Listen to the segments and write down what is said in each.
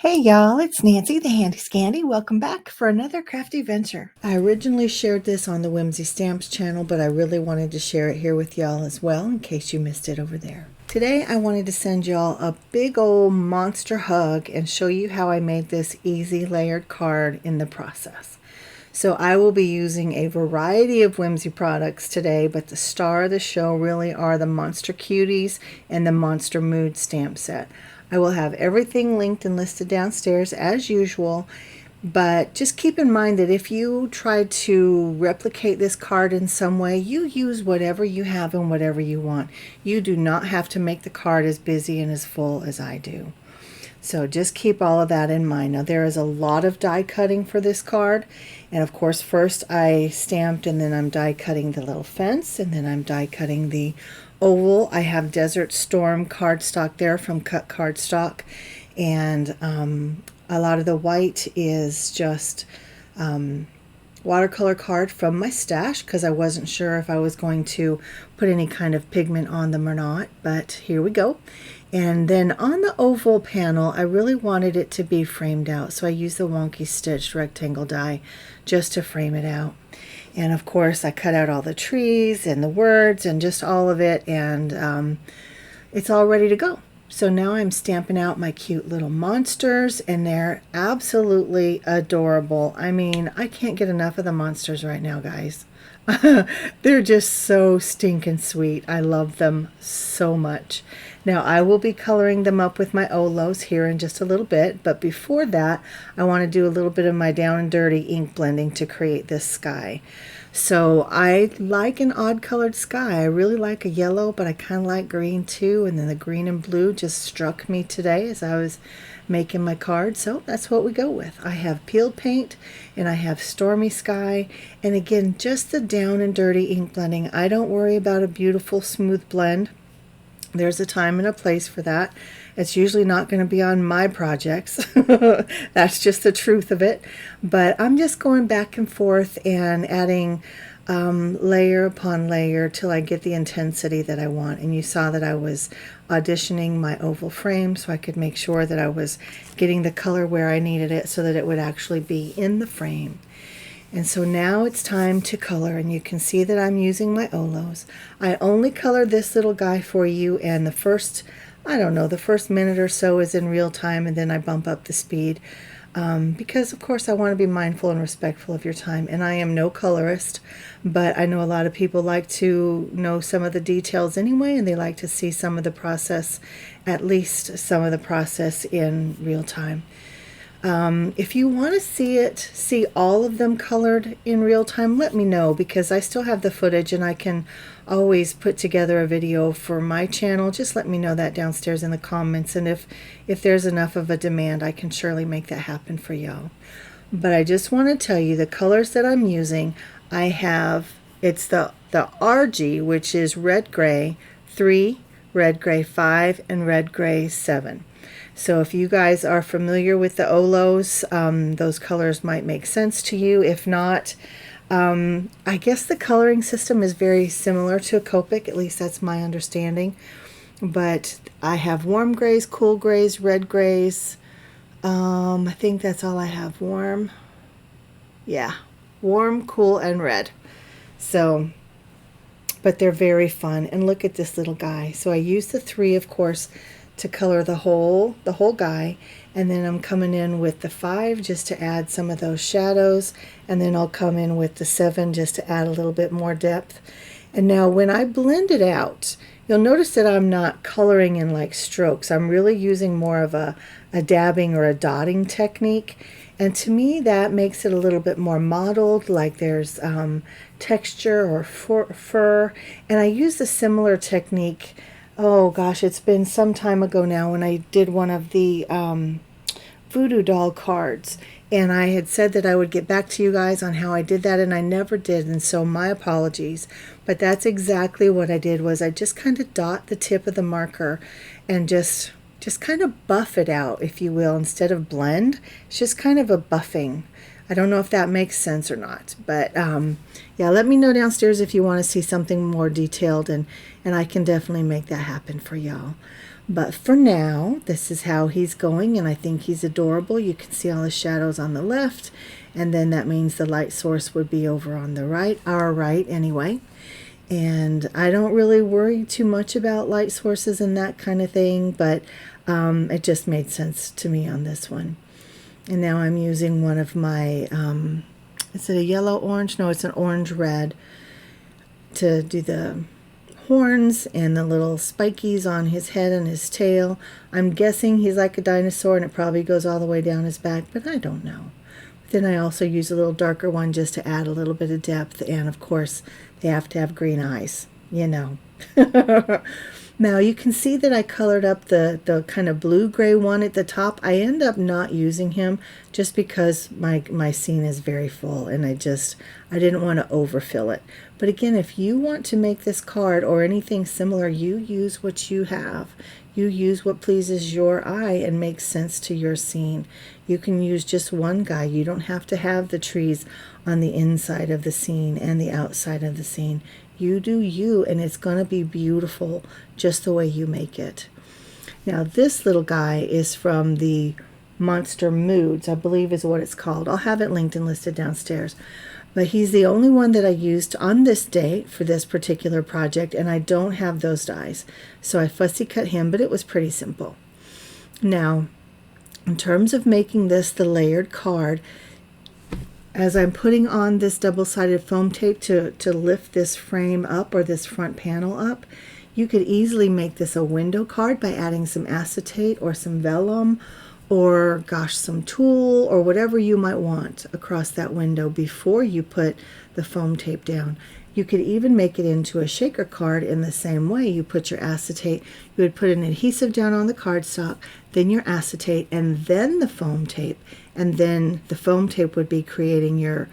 Hey y'all, it's Nancy the Handy Scandy. Welcome back for another crafty venture. I originally shared this on the Whimsy Stamps channel, but I really wanted to share it here with y'all as well in case you missed it over there. Today I wanted to send y'all a big old monster hug and show you how I made this easy layered card in the process. So I will be using a variety of Whimsy products today, but the star of the show really are the Monster Cuties and the Monster Mood stamp set. I will have everything linked and listed downstairs as usual, but just keep in mind that if you try to replicate this card in some way, you use whatever you have and whatever you want. You do not have to make the card as busy and as full as I do. So just keep all of that in mind. Now there is a lot of die cutting for this card, and of course first I stamped and then I'm die cutting the little fence, and then I'm die cutting the oval. I have Desert Storm cardstock there from Cut Cardstock, and a lot of the white is just watercolor card from my stash because I wasn't sure if I was going to put any kind of pigment on them or not, but here we go. And then on the oval panel, I really wanted it to be framed out, so I used the Wonky Stitched rectangle die just to frame it out. And of course I cut out all the trees and the words and just all of it, and it's all ready to go. So now I'm stamping out my cute little monsters, and they're absolutely adorable. I mean, I can't get enough of the monsters right now, guys. They're just so stinking sweet. I love them so much. Now I will be coloring them up with my Olos here in just a little bit, but before that I want to do a little bit of my Down and Dirty ink blending to create this sky. So I like an odd colored sky. I really like a yellow, but I kind of like green too, and then the green and blue just struck me today as I was making my card, so that's what we go with. I have peeled paint and I have Stormy Sky, and again just the Down and Dirty ink blending. I don't worry about a beautiful smooth blend. There's a time and a place for that. It's usually not going to be on my projects. That's just the truth of it. But I'm just going back and forth and adding layer upon layer till I get the intensity that I want. And you saw that I was auditioning my oval frame so I could make sure that I was getting the color where I needed it so that it would actually be in the frame. And so now it's time to color, and you can see that I'm using my Olos. I only color this little guy for you, and the first, I don't know, the first minute or so is in real time, and then I bump up the speed because of course I want to be mindful and respectful of your time. And I am no colorist, but I know a lot of people like to know some of the details anyway, and they like to see some of the process, at least some of the process in real time. If you want to see all of them colored in real time, let me know, because I still have the footage and I can always put together a video for my channel. Just let me know that downstairs in the comments, and if there's enough of a demand, I can surely make that happen for y'all. But I just want to tell you the colors that I'm using. I have, it's the RG, which is red gray 3, red gray 5, and red gray 7. So if you guys are familiar with the Olos, those colors might make sense to you. If not, I guess the coloring system is very similar to a Copic, at least that's my understanding. But I have warm grays, cool grays, red grays. I think that's all I have. Warm, yeah, warm, cool, and red. So, but they're very fun. And look at this little guy. So I use the 3, of course, to color the whole guy, and then I'm coming in with the 5 just to add some of those shadows, and then I'll come in with the 7 just to add a little bit more depth. And now when I blend it out, you'll notice that I'm not coloring in like strokes. I'm really using more of a dabbing or a dotting technique, and to me that makes it a little bit more mottled, like there's texture or fur. And I use a similar technique, oh gosh, it's been some time ago now, when I did one of the voodoo doll cards, and I had said that I would get back to you guys on how I did that, and I never did, and so my apologies. But that's exactly what I did, was I just kind of dot the tip of the marker and just kind of buff it out, if you will, instead of blend. It's just kind of a buffing. I don't know if that makes sense or not, but yeah, let me know downstairs if you want to see something more detailed, and I can definitely make that happen for y'all. But for now, this is how he's going, and I think he's adorable. You can see all the shadows on the left, and then that means the light source would be over on the right, our right anyway. And I don't really worry too much about light sources and that kind of thing, but it just made sense to me on this one. And now I'm using one of my, is it a yellow orange? No, it's an orange red to do the horns and the little spikies on his head and his tail. I'm guessing he's like a dinosaur and it probably goes all the way down his back, but I don't know. Then I also use a little darker one just to add a little bit of depth, and of course they have to have green eyes, you know. Now you can see that I colored up the kind of blue-gray one at the top. I end up not using him just because my scene is very full, and I didn't want to overfill it. But again, if you want to make this card or anything similar, you use what you have. You use what pleases your eye and makes sense to your scene. You can use just one guy. You don't have to have the trees on the inside of the scene and the outside of the scene. You do you, and it's going to be beautiful just the way you make it. Now this little guy is from the Monster Moods, I believe is what it's called. I'll have it linked and listed downstairs. But he's the only one that I used on this date for this particular project, and I don't have those dies. So I fussy cut him, but it was pretty simple. Now, in terms of making this the layered card, as I'm putting on this double-sided foam tape to lift this frame up or this front panel up, you could easily make this a window card by adding some acetate or some vellum or, gosh, some tulle or whatever you might want across that window before you put the foam tape down. You could even make it into a shaker card in the same way. You put your acetate, you would put an adhesive down on the cardstock, then your acetate, and then the foam tape, and then the foam tape would be creating your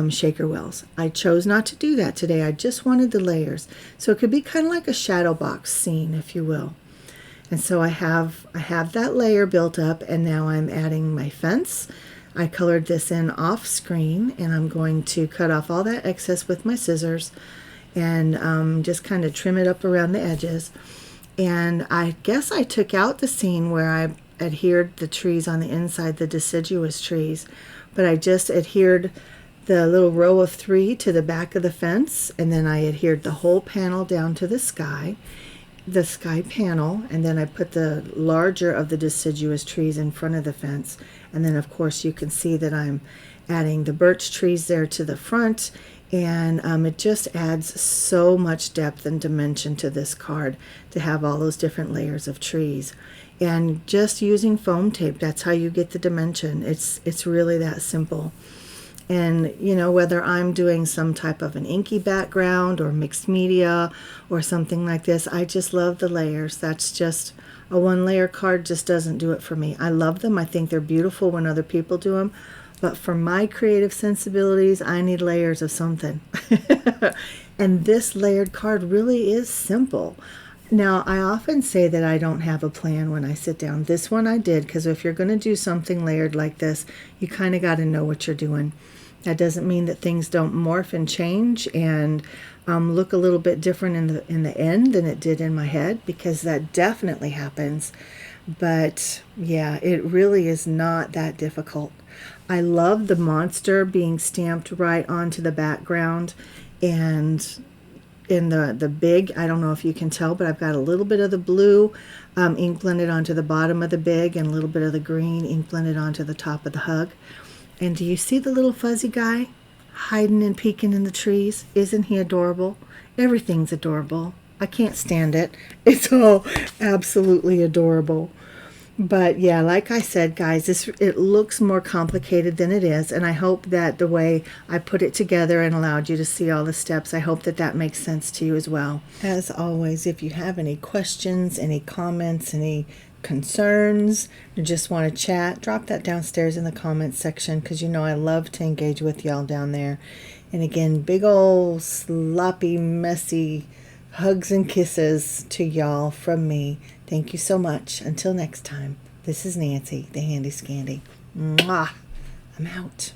shaker wells. I chose not to do that today. I just wanted the layers. So it could be kind of like a shadow box scene, if you will. And so I have that layer built up, and now I'm adding my fence. I colored this in off screen, and I'm going to cut off all that excess with my scissors and just kind of trim it up around the edges. And I guess I took out the scene where I adhered the trees on the inside, the deciduous trees, but I just adhered the little row of 3 to the back of the fence, and then I adhered the whole panel down to the sky panel, and then I put the larger of the deciduous trees in front of the fence. And then of course you can see that I'm adding the birch trees there to the front, and it just adds so much depth and dimension to this card to have all those different layers of trees. And just using foam tape, that's how you get the dimension. It's really that simple. And, you know, whether I'm doing some type of an inky background or mixed media or something like this, I just love the layers. That's just a one layer card just doesn't do it for me. I love them. I think they're beautiful when other people do them. But for my creative sensibilities, I need layers of something. And this layered card really is simple. Now, I often say that I don't have a plan when I sit down. This one I did, because if you're going to do something layered like this, you kind of got to know what you're doing. That doesn't mean that things don't morph and change and look a little bit different in the end than it did in my head, because that definitely happens. But yeah, it really is not that difficult. I love the monster being stamped right onto the background, and in the big, I don't know if you can tell, but I've got a little bit of the blue ink blended onto the bottom of the big, and a little bit of the green ink blended onto the top of the hug. And do you see the little fuzzy guy hiding and peeking in the trees? Isn't he adorable? Everything's adorable. I can't stand it. It's all absolutely adorable. But yeah, like I said, guys, it looks more complicated than it is, and I hope that the way I put it together and allowed you to see all the steps, I hope that that makes sense to you as well. As always, if you have any questions, any comments, any concerns, or just want to chat, drop that downstairs in the comments section, because you know I love to engage with y'all down there. And again, big old sloppy, messy hugs and kisses to y'all from me. Thank you so much. Until next time, this is Nancy, the Handy Scandy. Mwah! I'm out.